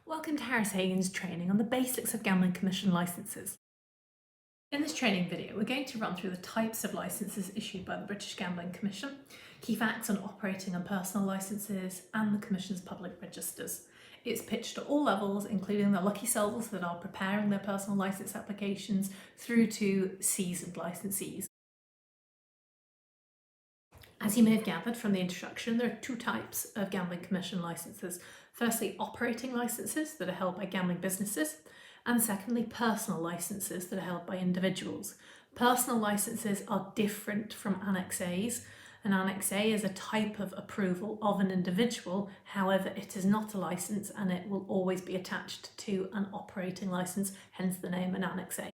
Welcome to Hagan's training on the basics of gambling commission licences. In this training video, we're going to run through the types of licences issued by the British Gambling Commission, key facts on operating and personal licences, and the Commission's public registers. It's pitched at all levels, including the lucky souls that are preparing their personal licence applications through to seasoned licensees. As you may have gathered from the introduction, there are two types of gambling commission licences. Firstly, operating licences that are held by gambling businesses, and secondly, personal licences that are held by individuals. Personal licences are different from Annex A's. An Annex A is a type of approval of an individual, however it is not a licence and it will always be attached to an operating licence, hence the name an Annex A.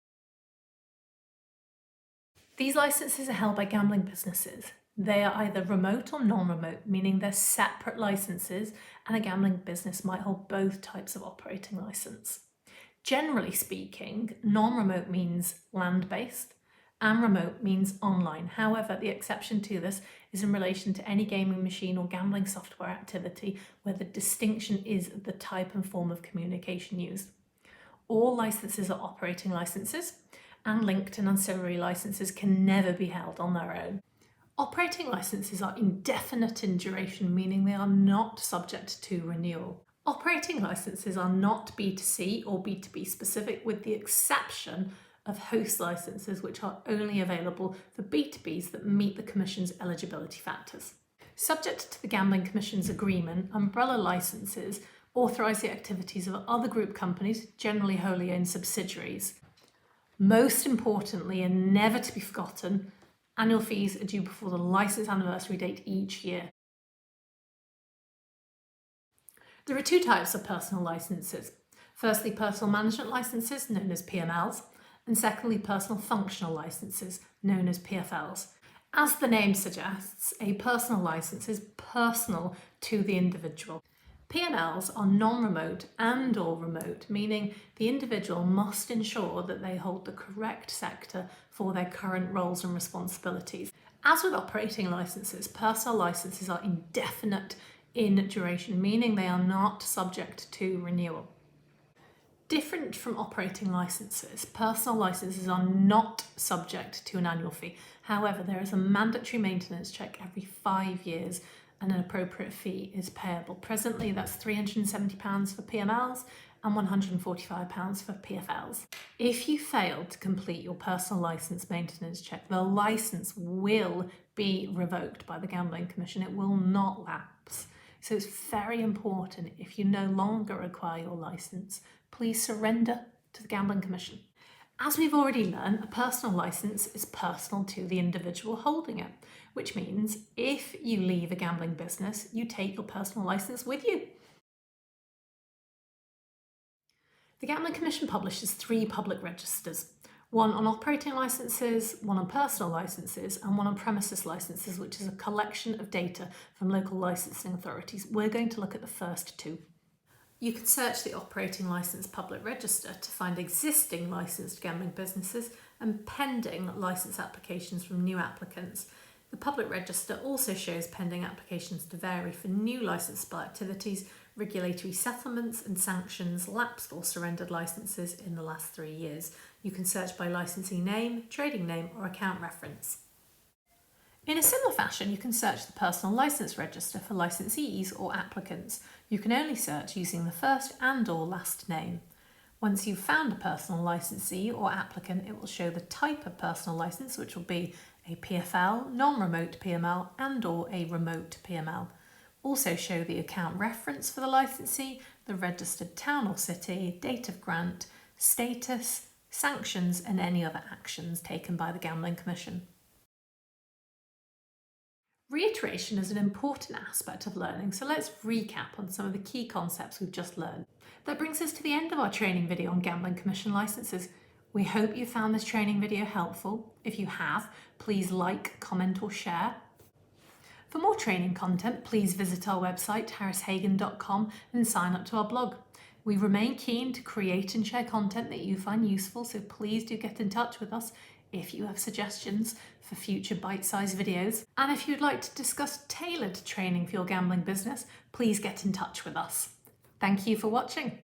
These licences are held by gambling businesses. They are either remote or non-remote, meaning they're separate licences, and a gambling business might hold both types of operating licence. Generally speaking, non-remote means land-based and remote means online. However, the exception to this is in relation to any gaming machine or gambling software activity where the distinction is the type and form of communication used. All licences are operating licences, and linked and ancillary licences can never be held on their own. Operating licences are indefinite in duration, meaning they are not subject to renewal. Operating licences are not B2C or B2B specific, with the exception of host licences, which are only available for B2Bs that meet the Commission's eligibility factors. Subject to the Gambling Commission's agreement, umbrella licences authorise the activities of other group companies, generally wholly owned subsidiaries. Most importantly, and never to be forgotten, annual fees are due before the licence anniversary date each year. There are two types of personal licences. Firstly, personal management licences, known as PMLs, and secondly, personal functional licences, known as PFLs. As the name suggests, a personal licence is personal to the individual. PMLs are non-remote and or remote, meaning the individual must ensure that they hold the correct sector for their current roles and responsibilities. As with operating licences, personal licences are indefinite in duration, meaning they are not subject to renewal. Different from operating licences, personal licences are not subject to an annual fee. However, there is a mandatory maintenance check every 5 years and an appropriate fee is payable. Presently, that's £370 for PMLs and £145 for PFLs. If you fail to complete your personal licence maintenance check, the licence will be revoked by the Gambling Commission. It will not lapse. So it's very important, if you no longer require your licence, please surrender to the Gambling Commission. As we've already learned, a personal licence is personal to the individual holding it, which means if you leave a gambling business, you take your personal licence with you. The Gambling Commission publishes 3 public registers, one on operating licences, one on personal licences, and one on premises licences, which is a collection of data from local licensing authorities. We're going to look at the first 2. You can search the Operating Licence Public Register to find existing licensed gambling businesses and pending licence applications from new applicants. The Public Register also shows pending applications to vary for new licensable activities, regulatory settlements and sanctions, lapsed or surrendered licences in the last 3 years. You can search by licensee name, trading name or account reference. In a similar fashion, you can search the Personal Licence Register for licensees or applicants. You can only search using the first and or last name. Once you've found a personal licensee or applicant, it will show the type of personal licence, which will be a PFL, non-remote PML and or a remote PML. Also show the account reference for the licensee, the registered town or city, date of grant, status, sanctions and any other actions taken by the Gambling Commission. Reiteration is an important aspect of learning, so let's recap on some of the key concepts we've just learned. That brings us to the end of our training video on Gambling Commission licences. We hope you found this training video helpful. If you have, please like, comment or share. For more training content, please visit our website harrishagan.com and sign up to our blog. We remain keen to create and share content that you find useful, so please do get in touch with us if you have suggestions for future bite-sized videos. And if you'd like to discuss tailored training for your gambling business, please get in touch with us. Thank you for watching.